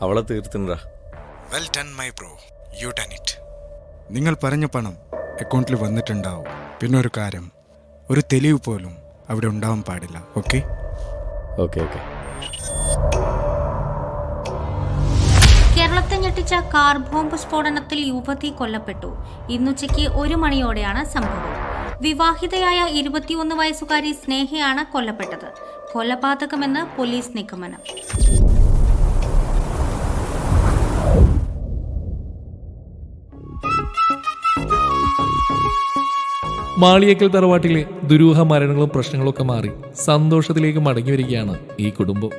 അവളെ തീർത്തിണ്ടാ. Well done my bro, you done it. നിങ്ങൾ പറഞ്ഞ പണം അക്കൗണ്ടിൽ വന്നിട്ടുണ്ടാവും. പിന്നെ ഒരു കാര്യം, ഒരു തെളിവ് പോലും അവിടെ ഉണ്ടാവാൻ പാടില്ല. Okay okay okay. കേരളത്തെ ഞെട്ടിച്ച കാർ ബോംബ് സ്ഫോടനത്തിൽ യുവതി കൊല്ലപ്പെട്ടു. ഇന്നുച്ചയ്ക്ക് 1 മണിയോടെയാണ് സംഭവം. വിവാഹിതയായ 21 വയസ്സുകാരി സ്നേഹയാണ് കൊല്ലപ്പെട്ടത്. കൊലപാതകമെന്ന് പോലീസ് നിഗമനം. മാളിയേക്കൽ തറവാട്ടിലെ ദുരൂഹ മരണങ്ങളും പ്രശ്നങ്ങളും ഒക്കെ മാറി സന്തോഷത്തിലേക്ക് മടങ്ങി വരികയാണ് ഈ കുടുംബം.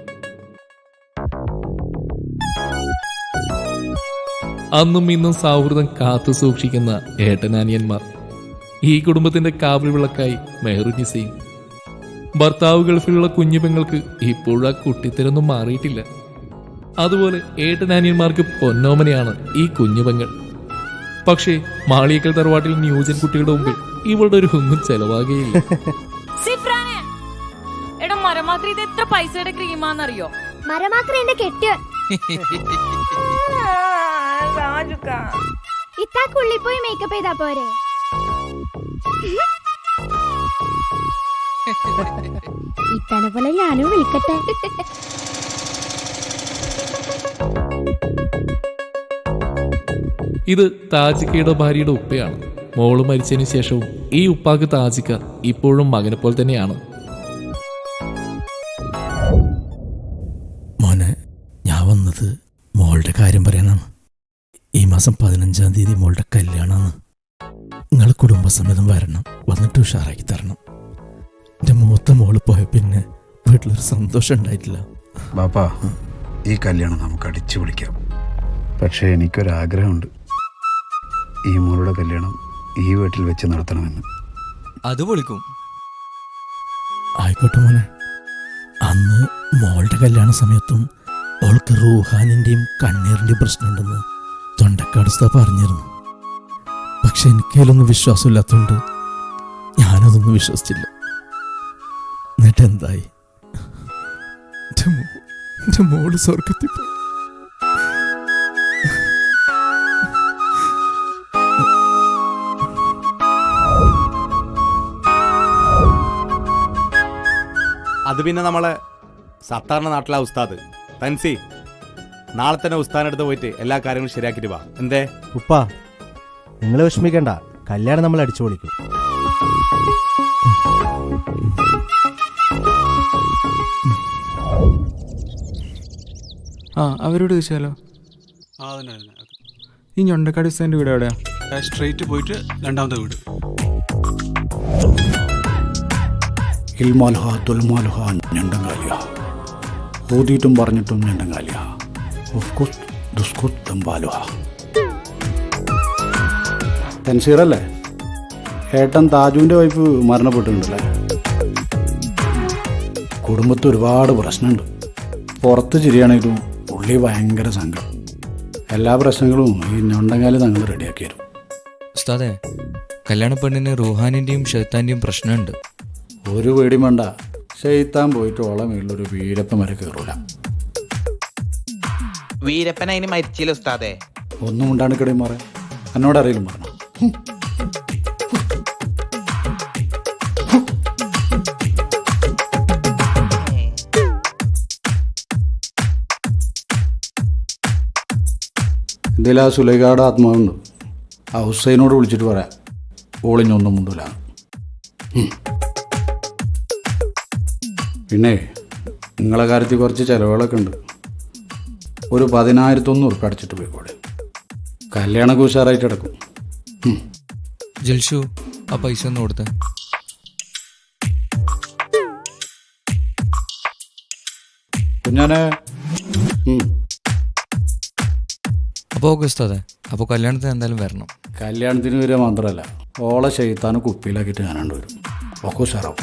അന്നും ഇന്നും സൗഹൃദം കാത്തു സൂക്ഷിക്കുന്ന ഏട്ടനാനിയന്മാർ. ഈ കുടുംബത്തിന്റെ കാവൽ വിളക്കായി മെഹറുനിസയും. ഭർത്താവ് ഗൾഫിലുള്ള കുഞ്ഞു പെങ്ങൾക്ക് ഇപ്പോഴും ആ കുട്ടിത്തരൊന്നും മാറിയിട്ടില്ല. അതുപോലെ ഏട്ടനാനിയന്മാർക്ക് പൊന്നോമനയാണ് ഈ കുഞ്ഞുപെങ്ങൾ. പക്ഷേ മാളിയേക്കൽ തറവാട്ടിൽ ന്യൂജൻ കുട്ടികളുടെ മുമ്പിൽ ഇവളുടെ ഒരു ഒന്നും ചെലവാകുകയില്ല. മരമാക്രി ഇത് എത്ര പൈസയുടെ ക്രീമാന്നറിയോ? മരമാക്രി എന്റെ കെട്ടിയ ഇത്താക്കുള്ളിൽ പോയി മേക്കപ്പ് ചെയ്താ പോരെ? ഇത്തനെ പോലെ ഞാനും വിളിക്കട്ടെ. ഇത് താജിക്കയുടെ ഭാര്യയുടെ ഉപ്പയാണ്. മോള് മരിച്ചതിന് ശേഷവും ഈ ഉപ്പാക്ക് താജിക്ക ഇപ്പോഴും മകനെ പോലെ തന്നെയാണ്. മോനെ, ഞാൻ വന്നത് മോളുടെ കാര്യം പറയാനാണ്. ഈ മാസം 15-ാം തീയതി മോളുടെ കല്യാണമാണ്. നിങ്ങൾ കുടുംബസമേതം വരണം, വന്നിട്ട് ഉഷാറാക്കി തരണം. എൻ്റെ മൂത്ത മോള് പോയ പിന്നെ വീട്ടിലൊരു സന്തോഷം ഉണ്ടായിട്ടില്ല. ബാപ്പാ, ഈ കല്യാണം നമുക്ക് അടിച്ചു വിളിക്കാം. പക്ഷേ എനിക്കൊരാഗ്രഹമുണ്ട്, ഈ മോളുടെ കല്യാണം ഈ വീട്ടിൽ വെച്ച് നടത്തണമെന്ന്. അത് പൊളിക്കും. ആയിക്കോട്ടെ മോനെ. അന്ന് മോളുടെ കല്യാണ സമയത്തും അവൾക്ക് റൂഹാനിൻ്റെയും കണ്ണീറിൻ്റെയും പ്രശ്നമുണ്ടെന്ന് തൊണ്ടക്കാട് ഉസ്താദ് പറഞ്ഞിരുന്നു. പക്ഷെ എനിക്കതിലൊന്നും വിശ്വാസമില്ലാത്തതുകൊണ്ട് ഞാനതൊന്നും വിശ്വസിച്ചില്ല. എന്നിട്ട് എന്തായി? എൻ്റെ മോള് സ്വർഗത്തിൽ പോയി. അത് പിന്നെ നമ്മളെ സത്താറിന്റെ നാട്ടിലെ ഉസ്താദ് തൻസി നാളെ തന്നെ ഉസ്താദിനടുത്ത് പോയിട്ട് എല്ലാ കാര്യങ്ങളും ശരിയാക്കിട്ട് വാ. എന്തേ ഉപ്പാ, നിങ്ങൾ വിഷമിക്കണ്ട, കല്യാണം നമ്മൾ അടിച്ചു പൊളിക്കും. അവരോട് ചോദിച്ചാലോ? ഈ ഞൊണ്ടക്കാട് ഉസ്താദിന്റെ വീട് എവിടെയാ? സ്ട്രെയിറ്റ് പോയിട്ട് രണ്ടാമത്തെ വീട്. ഇൽമാൽഹ തുൽമാൽഹ ഞണ്ടങ്കാലിയ, ഓതിയിട്ടും പറഞ്ഞിട്ടും ഞണ്ടങ്കാലിയ, ഉസ്കുസ് ദുസ്കുസ് തമ്പാലുഹ. തൻസീറല്ലേ? ഏട്ടൻ താജുവിൻ്റെ വൈഫ് മരണപ്പെട്ടിട്ടുണ്ടല്ലേ? കുടുംബത്തിൽ ഒരുപാട് പ്രശ്നമുണ്ട്. പുറത്ത് ചിരിയാണെങ്കിലും ഉള്ളി ഭയങ്കര സങ്കടം. എല്ലാ പ്രശ്നങ്ങളും ഈ ഞൊണ്ടങ്കാലി തങ്ങൾ റെഡിയാക്കി തരും. ഉസ്താദേ, കല്യാണ പെണ്ണിന് റൂഹാനിന്റെയും ഷെയ്ത്താന്റെയും പ്രശ്നമുണ്ട്. ഒരു പേടിയും വേണ്ട, ഷെയ്ത്താൻ പോയിട്ട് ഓളം വീട്ടിലൊരു വീരപ്പൻ വരെ കയറൂല. വീരപ്പൻ അതിന് മരിച്ചില്ല ഉസ്താദേ. ഒന്നും ഉണ്ടാണ്ട് കിടയും മാറേ, എന്നോട് അറിയിലും പറഞ്ഞു. ഇതിൽ ആ സുലൈഖയുടെ ആത്മാവുണ്ട്. ആ ഹുസൈനോട് വിളിച്ചിട്ട് പറയാം, ഓളിഞ്ഞൊന്നും മുണ്ടില്ല. പിന്നെ നിങ്ങളെ കാര്യത്തിൽ കുറച്ച് ചിലവുകളൊക്കെ ഉണ്ട്. ഒരു 10,100 ഉറുപ്പിക അടിച്ചിട്ട് പോയിക്കോടെ. കല്യാണമൊക്കെ ഉഷാറായിട്ട് കിടക്കും. ജൽഷു, ആ പൈസ ഒന്ന് കൊടുത്തേ. കുഞ്ഞാനെ. അപ്പോൾ ഓക്കെ ഉസ്താദേ, അപ്പോൾ കല്യാണത്തിന് എന്തായാലും വരണം. കല്യാണത്തിന് വരിക മാത്രമല്ല, ഓളെ ഷെയ്ത്താനും കുപ്പിയിലാക്കിയിട്ട് ഞാനാണ്ട് വരും. ഒക്കെ ഉഷാറാവും.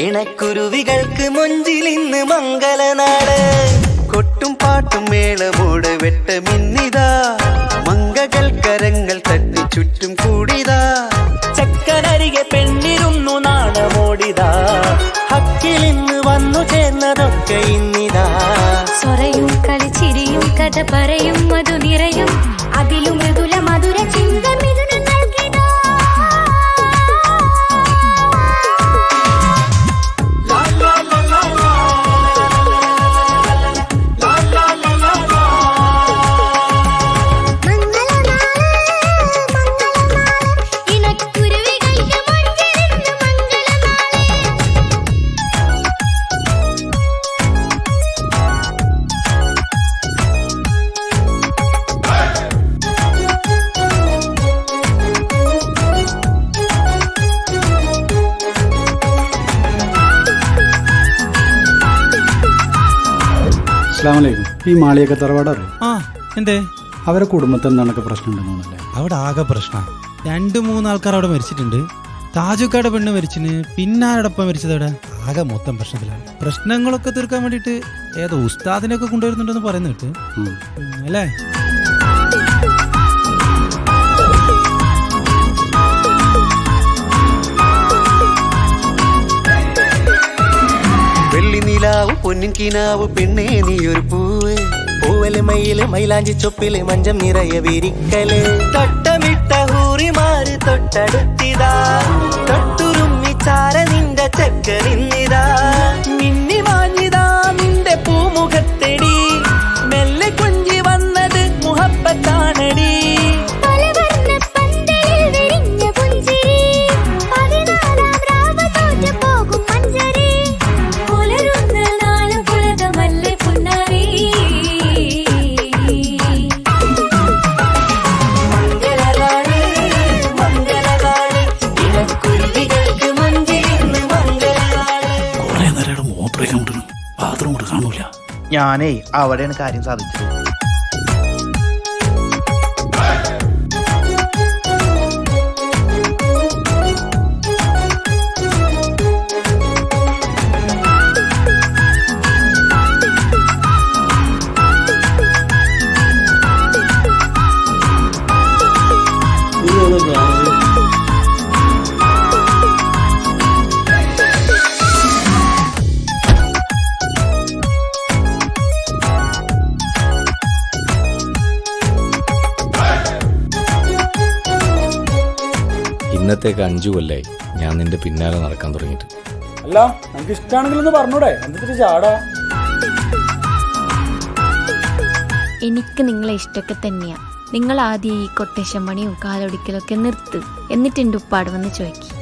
ഇണക്കുരുവികൾക്ക് മുഞ്ചിലിന്ന് മംഗലനാട് കൊട്ടും പാട്ടും മേളമോട് വെട്ടമിന്നിതാ മംഗകൾ കരങ്ങൾ തട്ടി ചുറ്റും കൂടിതാ ചക്കനരികെ പെണ്ണിരുന്നു നാണമോടിതാ ഹക്കിലിന്ന് വന്നു ചേർന്നതൊക്കെ ഇന്നിതാ സ്വറയും കളിച്ചിരിയും കഥ പറയും മധു നിറയും അതിലും മൃദുല മധുര ചിന്ത മിഥുന നൽകിടാ അസ്സലാമലൈക്കും. ഈ മാളിയൊക്കെ തറവാട് അറിയും? ആ എന്തേ അവരെ കുടുംബത്തിൽ എന്തൊക്കെ പ്രശ്നം ഉണ്ടെന്നല്ലേ? അവിടെ ആകെ പ്രശ്നം 2-3 ആൾക്കാർ അവിടെ മരിച്ചിട്ടുണ്ട്. താജുക്കാടെ പെണ്ണ് മരിച്ചിന്, പിന്നെ ആരോടൊപ്പം മരിച്ചത് അവിടെ ആകെ മൊത്തം പ്രശ്നത്തിലാണ്. പ്രശ്നങ്ങളൊക്കെ തീർക്കാൻ വേണ്ടിട്ട് ഏതോ ഉസ്താദിനെയൊക്കെ കൊണ്ടുവരുന്നുണ്ടെന്ന് പറയുന്ന കേട്ട് അല്ലേ? വെള്ളിനിലാവ് പൊന്നിൻ കിനാവ് പെണ്ണേ നീയൊരു പൂവ് പൂവല് മയില് മൈലാഞ്ചി ചൊപ്പില് മഞ്ചം നിറയെ വിരിക്കല് തൊട്ടമിട്ട ഹൂറിമാര് തൊട്ടടുത്തിതാ തൊട്ടുരുമ്മി ചാര നിന്റെ ചെക്കനിന്നിതാ മിന്നി മാഞ്ഞിതാ നിന്റെ പൂമുഖത്തെടി മെല്ലെ കുഞ്ചി വന്നത് മുഹബത്താണടി ഞാനേ അവിടെയാണ് കാര്യം സാധിച്ചത്. ഇന്നത്തേക്ക് 5 കൊല്ലായി ഞാൻ നിന്റെ പിന്നാലെ നടക്കാൻ തുടങ്ങിയിട്ട്. അല്ല നമുക്ക് ഇഷ്ടമാണെങ്കിലൊന്ന് പറഞ്ഞൂടെ? എന്തൊരു ചാടാ? എനിക്ക് നിങ്ങളെ ഇഷ്ടമൊക്കെ തന്നെയാ. നിങ്ങൾ ആദ്യം ഈ കൊട്ടേഷൻ പണിയും കാലൊടിക്കലൊക്കെ നിർത്ത്. എന്നിട്ട് എൻ്റെ ഉപ്പാട് വന്ന് ചോദിക്കും.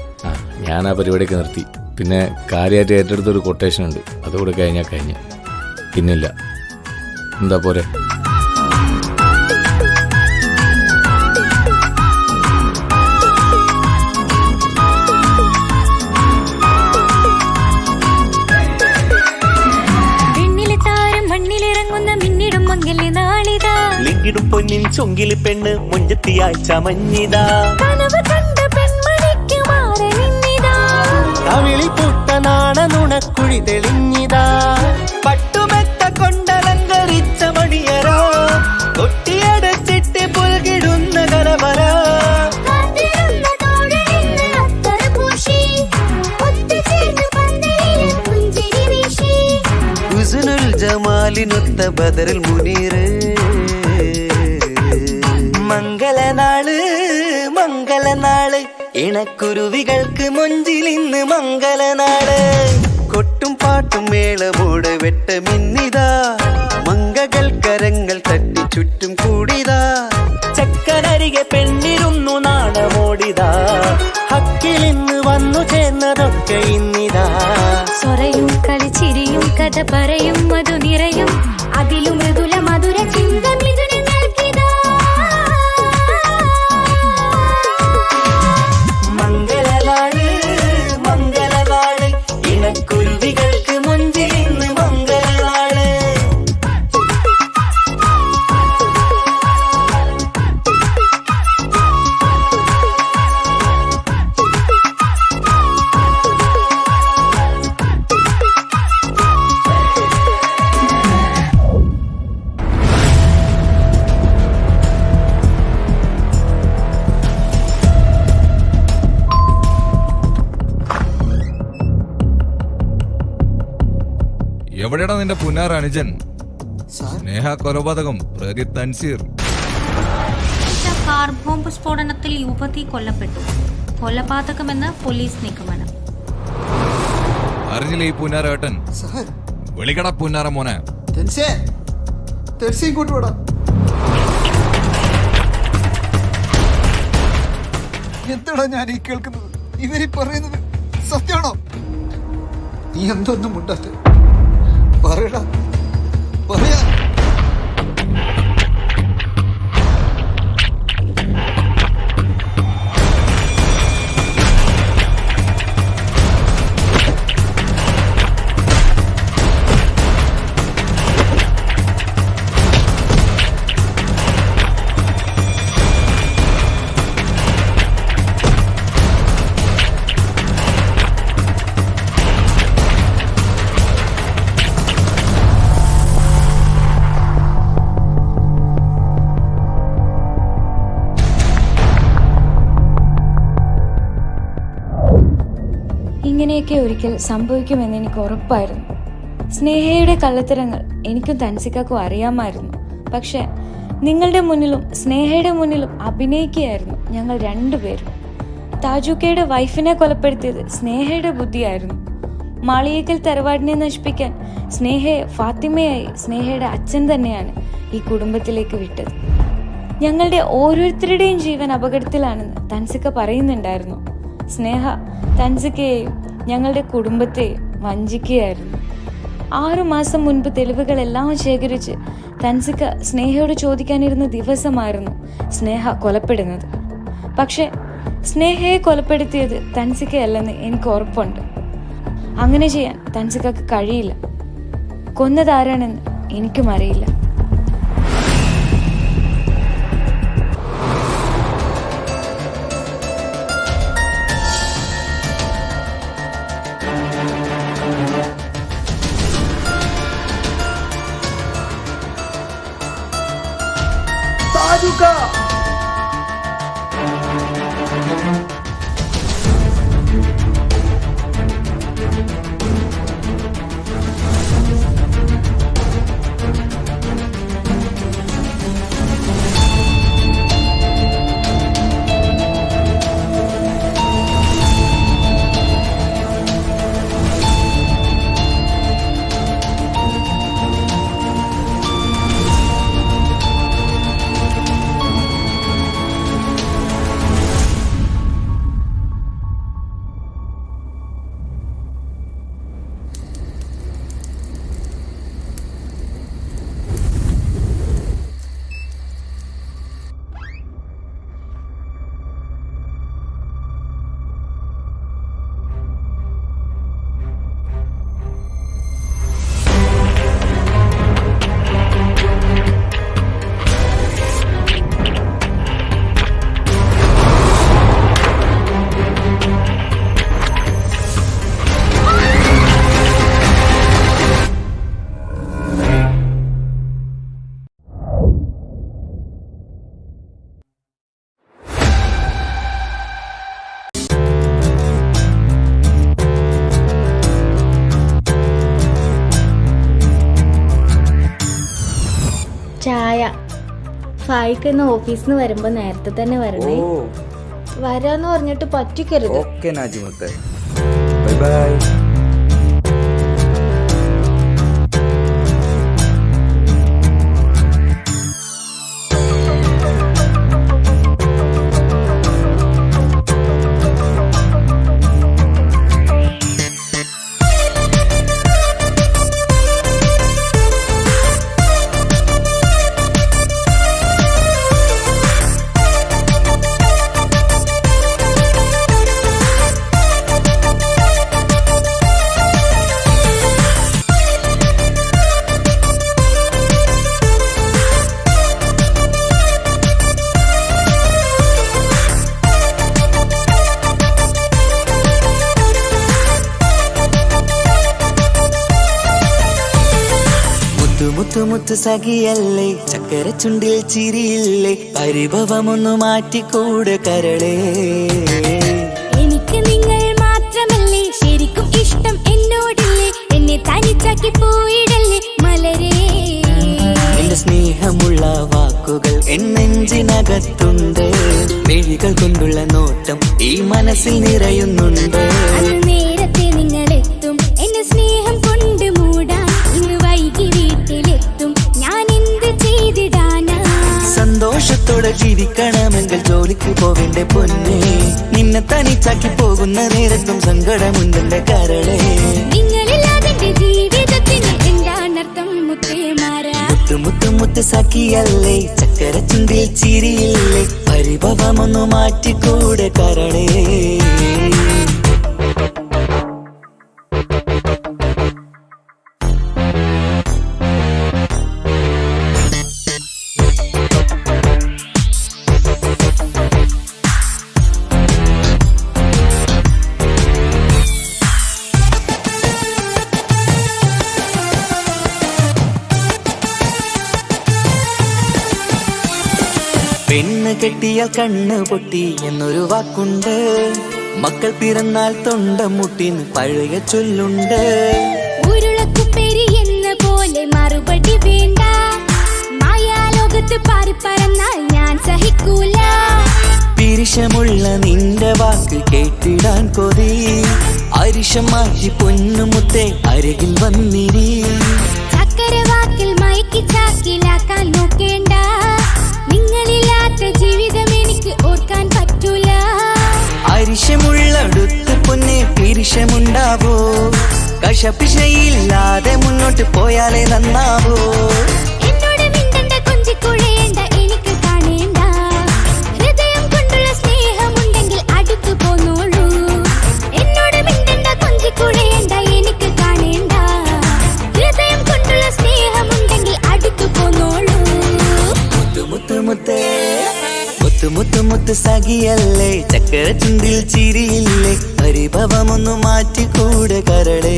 ഞാൻ ആ പരിപാടിയൊക്കെ നിർത്തി. പിന്നെ കാര്യമായിട്ട് ഏറ്റെടുത്തൊരു കൊട്ടേഷൻ ഉണ്ട്, അതുകൂടെ കഴിഞ്ഞാൽ കഴിഞ്ഞ്. പിന്നില്ല. എന്താ പോരെ? ിടും പൊന്നിൻ ചൊങ്കില് പെണ്ണ് മുഞ്ചത്തിയായി ചമഞ്ഞിതാ കവിളി പൂത്ത നാണ നുണക്കുഴി തെളിഞ്ഞിതാ പട്ടുമെത്ത കൊണ്ടലങ്കരിച്ച മണിയരോ കൊട്ടിയടച്ചിട്ട് പുൽകിടുന്ന കലവര ഹുസ്നുൽ ജമാലിനൊത്ത ബദറിൽ മുനീറ് മംഗളനാള് മംഗളനാള് ഇണക്കുരുവികൾക്ക് മുഞ്ചിലിന്ന് മംഗളനാള് കൊട്ടും പാട്ടും മേളമോട് വെട്ടമിന്നിതാ മംഗകൾ കരങ്ങൾ തട്ടി ചുറ്റും കൂടിതാ ചക്കനരികെ പെണ്ണിരുന്നു നാണമോടിതാ ഹക്കിലിന്ന് വന്നു ചേർന്നതൊക്കെ ഇന്നിതാ സ്വറയും കളിച്ചിരിയും കഥ പറയും മധു നിറയും അതിലും മൃദുല മധുര ചിന്ത മിഥുന നൽകിടാ മംഗളനാള് മംഗളനാള് ഇണക്കുരുവികൾക്ക് മുഞ്ചിലിന്ന് മംഗളനാള് എവിടെയാടാ നിന്റെ പുന്നാർ അനുജൻ? സ്നേഹ കൊലപാതകം പ്രതി തൻസീർ. കാർ ബോംബ് സ്ഫോടനത്തിൽ യുവതി കൊല്ലപ്പെട്ടു. കൊലപാതകമെന്ന് പോലീസ് നിഗമനം. അറിഞ്ഞില്ലേ ഈ പുന്നാരേട്ടൻ? വിളിക്കട പുന്നാര മോനെ. എന്താടാ ഞാൻ ഈ കേൾക്കുന്നത്? ഇവരീ പറയുന്നത് സത്യമാണോ? നീ എന്തൊന്നും മുണ്ടാത്ത പറയടാ, പറയാ. ഇങ്ങനെയൊക്കെ ഒരിക്കൽ സംഭവിക്കുമെന്ന് എനിക്ക് ഉറപ്പായിരുന്നു. സ്നേഹയുടെ കള്ളത്തരങ്ങൾ എനിക്കും തൻസിക്കാക്കും അറിയാമായിരുന്നു. പക്ഷെ നിങ്ങളുടെ മുന്നിലും സ്നേഹയുടെ മുന്നിലും അഭിനയിക്കുകയായിരുന്നു ഞങ്ങൾ രണ്ടുപേരും. താജുക്കയുടെ വൈഫിനെ കൊലപ്പെടുത്തിയത് സ്നേഹയുടെ ബുദ്ധിയായിരുന്നു. മാളിയേക്കൽ തറവാടിനെ നശിപ്പിക്കാൻ സ്നേഹയെ ഫാത്തിമയായി സ്നേഹയുടെ അച്ഛൻ തന്നെയാണ് ഈ കുടുംബത്തിലേക്ക് വിട്ടത്. ഞങ്ങളുടെ ഓരോരുത്തരുടെയും ജീവൻ അപകടത്തിലാണെന്ന് തൻസിക്ക പറയുന്നുണ്ടായിരുന്നു. സ്നേഹ തൻസിക്കയെയും ഞങ്ങളുടെ കുടുംബത്തെയും വഞ്ചിക്കുകയായിരുന്നു. 6 മാസം മുൻപ് തെളിവുകളെല്ലാം ശേഖരിച്ച് തൻസിക്ക സ്നേഹയോട് ചോദിക്കാനിരുന്ന ദിവസമായിരുന്നു സ്നേഹ കൊലപ്പെടുന്നത്. പക്ഷെ സ്നേഹയെ കൊലപ്പെടുത്തിയത് തൻസിക്കയല്ലെന്ന് എനിക്ക് ഉറപ്പുണ്ട്. അങ്ങനെ ചെയ്യാൻ തൻസിക്കക്ക് കഴിയില്ല. കൊന്നതാരാണെന്ന് എനിക്കും അറിയില്ല. ചായ. ഫായിക്ക് ഇന്ന് ഓഫീസിൽ നിന്ന് വരുമ്പോ നേരത്തെ തന്നെ വരണേ. വരാന്ന് പറഞ്ഞിട്ട് പറ്റിക്കരുത്. മുത്തുമുത്തു സഖിയല്ലേ, ചക്കര ചുണ്ടിൽ ചിരിയില്ലേ, പരിഭവമൊന്നു മാറ്റിക്കൂടെ കരളേ. എനിക്ക് നിങ്ങൾ മാത്രമല്ലേ ശരിക്കും ഇഷ്ടം എന്നോടില്ലേ, എന്നെ തനിച്ചാക്കി പോയി മുഖത്തുണ്ട്. മിഴികൾ കൊണ്ടുള്ള നോട്ടം ഈ മനസ്സിൽ നിറയുന്നുണ്ട്. നേരത്തെ നിങ്ങളെത്തും എന്നെ സ്നേഹം കൊണ്ട് മൂടാൻ. ഇന്ന് വൈകി വീട്ടിലെത്തും ഞാൻ എന്ത് ചെയ്തിടാനാ. സന്തോഷത്തോടെ ജീവിക്കണമെങ്കിൽ ജോലിക്ക് പോവേണ്ട പൊന്നെ. നിന്നെ തനിച്ചാക്കി പോകുന്ന നേരത്തും സങ്കടമുണ്ടെന്റെ കരളെ. നിങ്ങളില്ലാതെ ജീവിതത്തിന് എന്താണർത്ഥം മുത്തേമാരാ. മുത്തു മുത്തു മുത്ത് സഖിയല്ലേ, ചക്കര ചുണ്ടിൽ ചിരിയില്ലേ, പരിഭവമൊന്നു മാറ്റിക്കൂടെ കരളേ. പെണ്ണ് കെട്ടിയാൽ കണ്ണ് പൊട്ടി എന്നൊരു വാക്കുണ്ട്. മക്കൾ പിറന്നാൽ തൊണ്ട മുട്ടിന് പഴയ ചൊല്ലുണ്ട്. ഉരുളക്കുപ്പേരി എന്ന പോലെ മറുപടി വേണ്ട. മായാലോകത്ത് പാറിപ്പറന്നാൽ ഞാൻ സഹിക്കൂല. പിരിശമുള്ള നിന്റെ വാക്ക് കേട്ടിടാൻ കൊതി. അരിശം മാറ്റി പൊന്നുമുത്തേ അരികിൽ വന്നിരി. ചക്കര വാക്കിൽ മയക്കി ചാക്കിലാക്കാൻ നോക്കേണ്ട. നിങ്ങളില്ലാത്ത ജീവിതം എനിക്ക് ഓർക്കാൻ പറ്റൂല. അരിശമുള്ളടുത്ത് പൊന്നെ പിരിശമുണ്ടാവോ. കശപിശയില്ലാതെ മുന്നോട്ട് പോയാലേ നന്നാവോ. എന്നോട് മിണ്ടണ്ട കൊഞ്ചിക്കുഴയേണ്ട എനിക്ക് കാണേണ്ട. ഹൃദയം കൊണ്ടുള്ള സ്നേഹമുണ്ടെങ്കിൽ അടുത്തു പോന്നോളൂ. എന്നോട് മിണ്ടണ്ട കൊഞ്ചിക്കുഴയേണ്ട എനിക്ക് കാണേണ്ട. ഹൃദയം കൊണ്ടുള്ള സ്നേഹമുണ്ടെങ്കിൽ അടുത്തു പോന്നോളൂ. മുത്തു മുത്തേ മുത്തു മുത്തു മുത്ത് സഖിയല്ലേ, ചക്കര ചുണ്ടിൽ ചിരിയില്ലേ, പരിഭവമൊന്നു മാറ്റിക്കൂടെ കരളേ.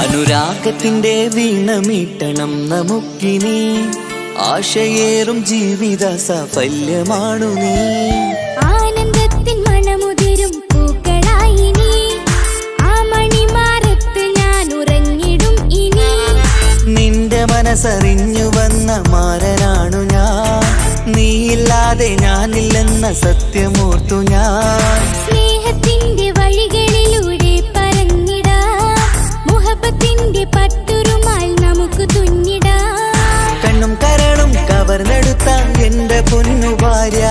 അനുരാഗത്തിന്റെ വീണമീട്ടണം നമുക്കിനി. ആശയേറും ജീവിത സാഫല്യമാണു നീ. ആനന്ദത്തിൻ മണമുതിരും പൂക്കളായി നീ. ആ മണിമാറത്ത് ഞാൻ ഉറങ്ങിടും ഇനി. നിന്റെ മനസ്സറിഞ്ഞു വന്ന മാരനാണു ഞാൻ. നീയില്ലാതെ ഞാനില്ലെന്ന സത്യമോർത്തു ഞാൻ. സ്നേഹത്തിന്റെ വഴികളിലൂടെ പറന്നിടാം. മുഹബത്തിന്റെ പട്ടുറുമാൽ നമുക്ക് തുന്നിടാം. കണ്ണും കരളും കവർന്നെടുത്ത എന്റെ പൊന്നു ഭാര്യ.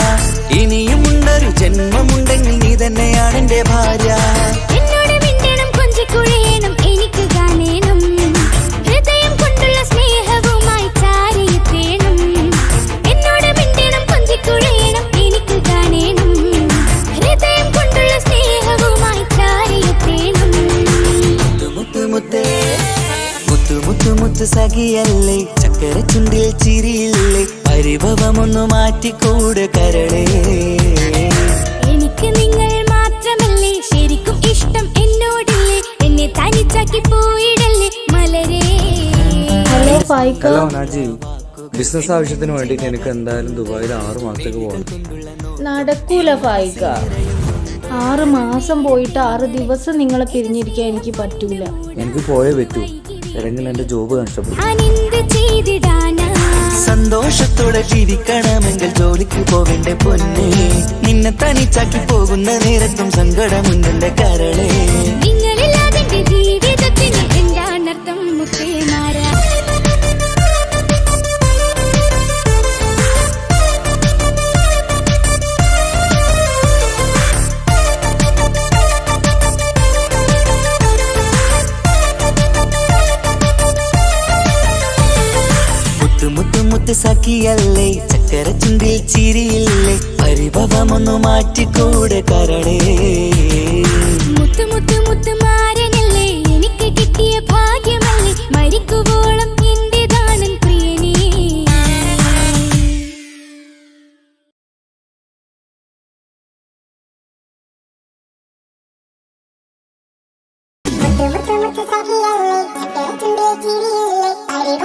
ഇനിയുമുണ്ടൊരു ജന്മമുണ്ടെങ്കിൽ നീ തന്നെയാണ് എന്റെ ഭാര്യ. എന്നോട് മിണ്ടണം കൊഞ്ചിക്കുഴയണം എനിക്ക് കാണേണം. ഹൃദയം കൊണ്ടുള്ള സ്നേഹവുമായി ചാരിയെത്തേണം. എന്നോട് മിണ്ടണം കൊഞ്ചിക്കുഴയണം എനിക്ക് കാണേണം. ഹൃദയം കൊണ്ടുള്ള സ്നേഹവുമായി ചാരിയെത്തേണം. മുത്തു മുത്തേ മുത്തു മുത്തു മുത്ത് സഖിയല്ലേ, ചക്കര ചുണ്ടിൽ ചിരിയില്ലേ, പരിഭവമൊന്നു മാറ്റിക്കൂടെ കരളേ. എനിക്ക് നിങ്ങൾ മാത്രമല്ലേ ശരിക്കും ഇഷ്ടം എന്നോടില്ലേ. എന്നെ തനിച്ചാക്കി പോയിടല്ലേ മലരേ. Hello Faika. Hello Naji, business ആവശ്യത്തിന് വേണ്ടിയിട്ട് എനിക്ക് എന്തായാലും ദുബായിൽ 6 മാസത്തേക്ക് പോകണം. നടക്കൂല ഫായിക്ക. 6 മാസം പോയിട്ട് 6 ദിവസം നിങ്ങളെ പിരിഞ്ഞിരിക്കാൻ എനിക്ക് പറ്റൂല. എനിക്ക് പോയേ പറ്റൂ, അല്ലെങ്കിൽ എന്റെ ജോബ് നഷ്ടപ്പെടും. സന്തോഷത്തോടെ ജീവിക്കണമെങ്കിൽ ജോലിക്ക് പോവേണ്ട പൊന്നെ. നിന്നെ തനിച്ചാക്കി പോകുന്ന നേരത്തും സങ്കടമുണ്ടെന്റെ കരളേ. നിങ്ങളില്ലാതെ ജീവിതത്തിന് എന്താണർത്ഥം മുത്തേമാരാ. മുത്തു മുത്ത് സഖിയല്ലേ, ചക്കര ചുണ്ടിൽ ചിരിയില്ലേ, പരിഭവമൊന്നു മാറ്റിക്കൂടെ കരളേ. മുത്തു മുത്തു മുത്തു മാരനല്ലേ എനിക്ക് കിട്ടിയ ഭാഗ്യമല്ലേ. മരിക്കുവോളം എന്റേതാണൻ പ്രിയനെ. മുത്തു മുത്തു മുത്തു സഖിയല്ലേ ചക്കര ചുണ്ടിലെ ചിരിയല്ലേ അരിവ